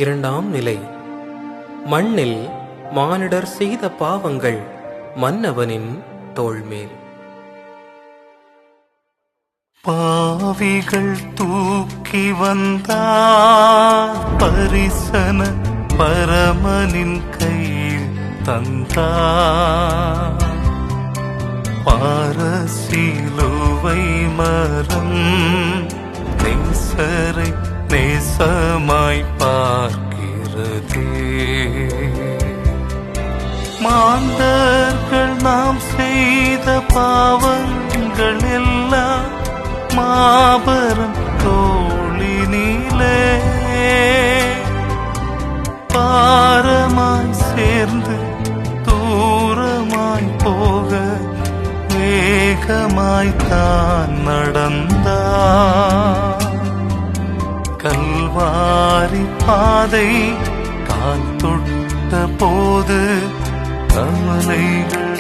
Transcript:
இரண்டாம் நிலை. மண்ணில் மானிடர் செய்த பாவங்கள் மன்னவனின் தோள்மேல். பாவிகள் தூக்கி வந்தார், பரிசன பரமனின் கையில் தந்தார். பாரசிலுவை மரம் நேசரை நேசமாய் பார்க்கிறதே. மாந்தர்கள் நாம் செய்த பாவங்கள் எல்லாம் மாபெரும் தோளினிலே பாரமாய் சேர்ந்து தூரமாய் போக வேகமாய் தான் நடந்தார். கல்வாரி பாதை தான் தொட்ட போது கவலைகள்